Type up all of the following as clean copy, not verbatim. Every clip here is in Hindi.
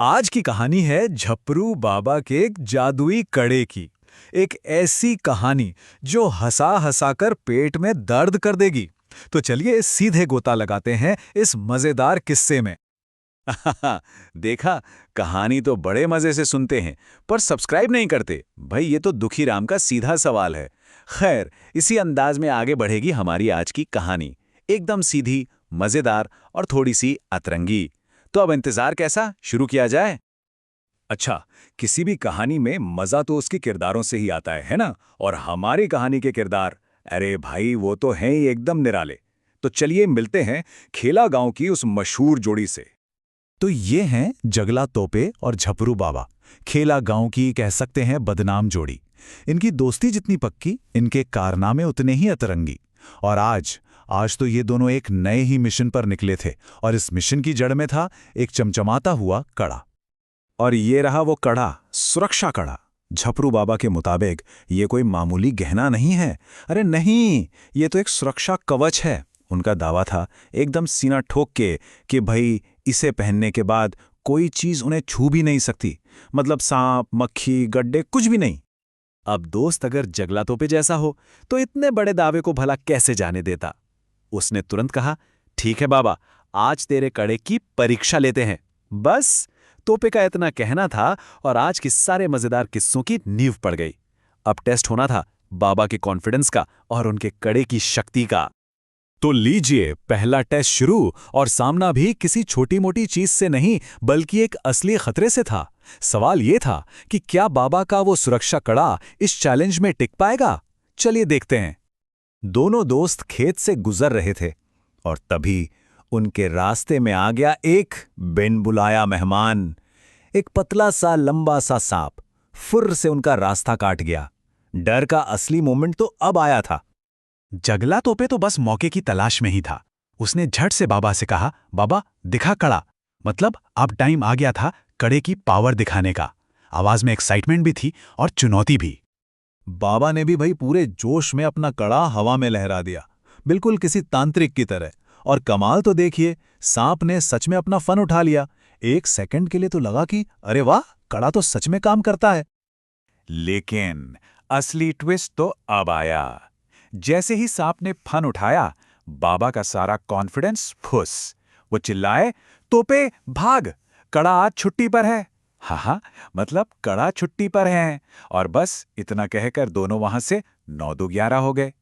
आज की कहानी है झपरू बाबा के एक जादुई कड़े की। एक ऐसी कहानी जो हंसा हंसाकर पेट में दर्द कर देगी। तो चलिए सीधे गोता लगाते हैं इस मजेदार किस्से में। देखा, कहानी तो बड़े मजे से सुनते हैं पर सब्सक्राइब नहीं करते। भाई ये तो दुखी राम का सीधा सवाल है। खैर, इसी अंदाज में आगे बढ़ेगी हमारी आज की कहानी। एकदम सीधी, मजेदार और थोड़ी सी अतरंगी। तो अब इंतजार कैसा, शुरू किया जाए? अच्छा, किसी भी कहानी में मजा तो उसके किरदारों से ही आता है ना? और हमारी कहानी के किरदार, अरे भाई वो तो हैं ही एकदम निराले। तो चलिए मिलते हैं खेला गांव की उस मशहूर जोड़ी से। तो ये हैं जगला तोपे और झपरू बाबा, खेला गांव की कह सकते हैं बदनाम जोड़ी। इनकी दोस्ती जितनी पक्की, इनके कारनामे उतने ही अतरंगी। और आज तो ये दोनों एक नए ही मिशन पर निकले थे, और इस मिशन की जड़ में था एक चमचमाता हुआ कड़ा। और ये रहा वो कड़ा, सुरक्षा कड़ा। झपरू बाबा के मुताबिक ये कोई मामूली गहना नहीं है। अरे नहीं, ये तो एक सुरक्षा कवच है। उनका दावा था, एकदम सीना ठोक के, कि भाई इसे पहनने के बाद कोई चीज उन्हें छू भी नहीं सकती। मतलब सांप, मक्खी, गड्ढे, कुछ भी नहीं। अब दोस्त अगर जगला तोपे जैसा हो तो इतने बड़े दावे को भला कैसे जाने देता। उसने तुरंत कहा, ठीक है बाबा, आज तेरे कड़े की परीक्षा लेते हैं। बस तोपे का इतना कहना था और आज के सारे मजेदार किस्सों की नींव पड़ गई। अब टेस्ट होना था बाबा के कॉन्फिडेंस का और उनके कड़े की शक्ति का। तो लीजिए पहला टेस्ट शुरू, और सामना भी किसी छोटी मोटी चीज से नहीं बल्कि एक असली खतरे से था। सवाल यह था कि क्या बाबा का वो सुरक्षा कड़ा इस चैलेंज में टिक पाएगा। चलिए देखते हैं। दोनों दोस्त खेत से गुजर रहे थे और तभी उनके रास्ते में आ गया एक बिन बुलाया मेहमान। एक पतला सा लंबा सा सांप फुर्र से उनका रास्ता काट गया। डर का असली मोमेंट तो अब आया था। जगला तोपे तो बस मौके की तलाश में ही था। उसने झट से बाबा से कहा, बाबा दिखा कड़ा। मतलब अब टाइम आ गया था कड़े की पावर दिखाने का। आवाज में एक्साइटमेंट भी थी और चुनौती भी। बाबा ने भी भाई पूरे जोश में अपना कड़ा हवा में लहरा दिया, बिल्कुल किसी तांत्रिक की तरह। और कमाल तो देखिए, सांप ने सच में अपना फन उठा लिया। एक सेकंड के लिए तो लगा कि अरे वाह, कड़ा तो सच में काम करता है। लेकिन असली ट्विस्ट तो अब आया। जैसे ही सांप ने फन उठाया, बाबा का सारा कॉन्फिडेंस फुस। वो चिल्लाए, तोपे भाग, कड़ा आज छुट्टी पर है। हाँ, मतलब कड़ा छुट्टी पर है। और बस इतना कहकर दोनों वहां से 9-2-11 हो गए।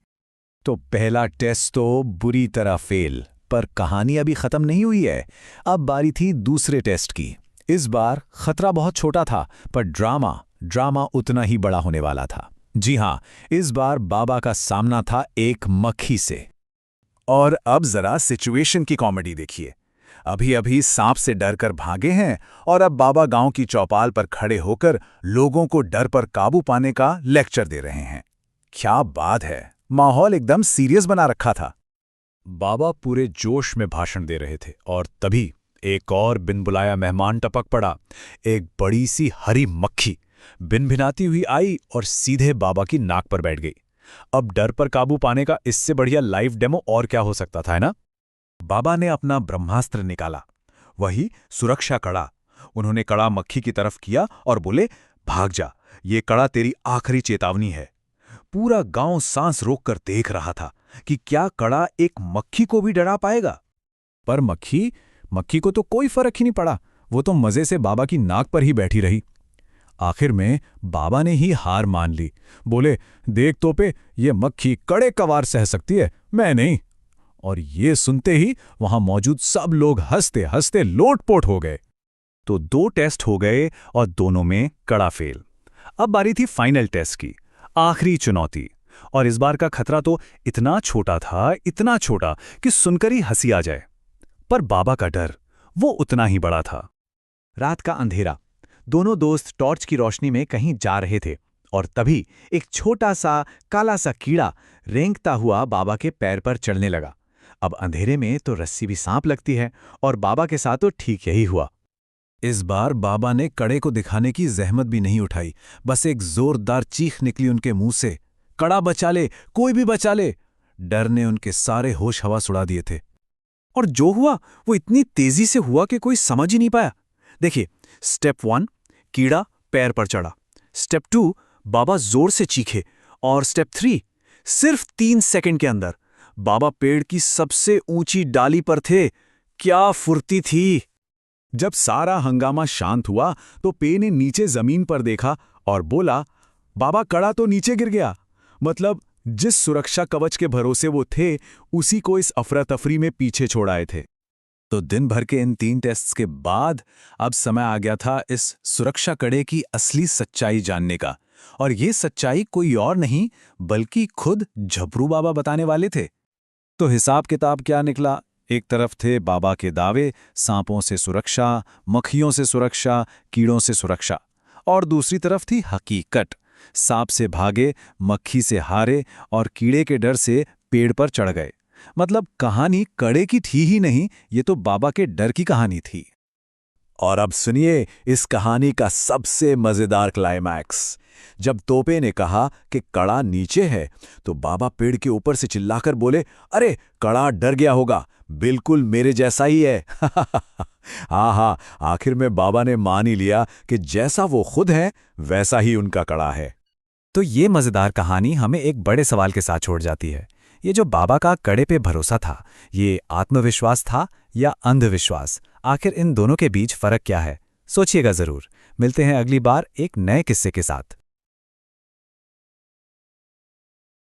तो पहला टेस्ट तो बुरी तरह फेल, पर कहानी अभी खत्म नहीं हुई है। अब बारी थी दूसरे टेस्ट की। इस बार खतरा बहुत छोटा था, पर ड्रामा उतना ही बड़ा होने वाला था। जी हां, इस बार बाबा का सामना था एक मक्खी से। और अब जरा सिचुएशन की कॉमेडी देखिए। अभी अभी सांप से डर कर भागे हैं और अब बाबा गांव की चौपाल पर खड़े होकर लोगों को डर पर काबू पाने का लेक्चर दे रहे हैं। क्या बात है, माहौल एकदम सीरियस बना रखा था। बाबा पूरे जोश में भाषण दे रहे थे और तभी एक और बिन बुलाया मेहमान टपक पड़ा। एक बड़ी सी हरी मक्खी बिन भिनाती हुई आई और सीधे बाबा की नाक पर बैठ गई। अब डर पर काबू पाने का इससे बढ़िया लाइव डेमो और क्या हो सकता था, है ना? बाबा ने अपना ब्रह्मास्त्र निकाला, वही सुरक्षा कड़ा। उन्होंने कड़ा मक्खी की तरफ किया और बोले, भाग जा, ये कड़ा तेरी आखिरी चेतावनी है। पूरा गांव सांस रोककर देख रहा था कि क्या कड़ा एक मक्खी को भी डरा पाएगा। पर मक्खी को तो कोई फर्क ही नहीं पड़ा। वो तो मजे से बाबा की नाक पर ही बैठी रही। आखिर में बाबा ने ही हार मान ली। बोले, देख तोपे, ये मक्खी कड़े का वार सह सकती है, मैं नहीं। और ये सुनते ही वहां मौजूद सब लोग हंसते हंसते लोटपोट हो गए। तो 2 टेस्ट हो गए और दोनों में कड़ा फेल। अब बारी थी फाइनल टेस्ट की, आखिरी चुनौती। और इस बार का खतरा तो इतना छोटा था, इतना छोटा कि सुनकर ही हंसी आ जाए। पर बाबा का डर वो उतना ही बड़ा था। रात का अंधेरा, दोनों दोस्त टॉर्च की रोशनी में कहीं जा रहे थे और तभी एक छोटा सा काला सा कीड़ा रेंगता हुआ बाबा के पैर पर चढ़ने लगा। अब अंधेरे में तो रस्सी भी सांप लगती है, और बाबा के साथ तो ठीक यही हुआ। इस बार बाबा ने कड़े को दिखाने की जहमत भी नहीं उठाई। बस एक जोरदार चीख निकली उनके मुंह से, कड़ा बचा ले, कोई भी बचा ले। डर ने उनके सारे होश हवास उड़ा दिए थे। और जो हुआ वो इतनी तेजी से हुआ कि कोई समझ ही नहीं पाया। देखिए, स्टेप 1, कीड़ा पैर पर चढ़ा। स्टेप 2, बाबा जोर से चीखे। और स्टेप 3, सिर्फ 3 सेकंड के अंदर बाबा पेड़ की सबसे ऊंची डाली पर थे। क्या फुर्ती थी! जब सारा हंगामा शांत हुआ तो पे ने नीचे जमीन पर देखा और बोला, बाबा कड़ा तो नीचे गिर गया। मतलब जिस सुरक्षा कवच के भरोसे वो थे, उसी को इस अफरा तफरी में पीछे छोड़ आए थे। तो दिन भर के इन 3 टेस्ट्स के बाद अब समय आ गया था इस सुरक्षा कड़े की असली सच्चाई जानने का। और ये सच्चाई कोई और नहीं बल्कि खुद झपरू बाबा बताने वाले थे। तो हिसाब किताब क्या निकला? एक तरफ थे बाबा के दावे, सांपों से सुरक्षा, मक्खियों से सुरक्षा, कीड़ों से सुरक्षा। और दूसरी तरफ थी हकीकत, सांप से भागे, मक्खी से हारे और कीड़े के डर से पेड़ पर चढ़ गए। मतलब कहानी कड़े की थी ही नहीं, ये तो बाबा के डर की कहानी थी। और अब सुनिए इस कहानी का सबसे मजेदार क्लाइमैक्स। जब तोपे ने कहा कि कड़ा नीचे है, तो बाबा पेड़ के ऊपर से चिल्लाकर बोले, अरे कड़ा डर गया होगा, बिल्कुल मेरे जैसा ही है। हाँ, आखिर में बाबा ने मान ही लिया कि जैसा वो खुद है वैसा ही उनका कड़ा है। तो ये मजेदार कहानी हमें एक बड़े सवाल के साथ छोड़ जाती है। ये जो बाबा का कड़े पे भरोसा था, ये आत्मविश्वास था या अंधविश्वास? आखिर इन दोनों के बीच फर्क क्या है? सोचिएगा जरूर। मिलते हैं अगली बार एक नए किस्से के साथ।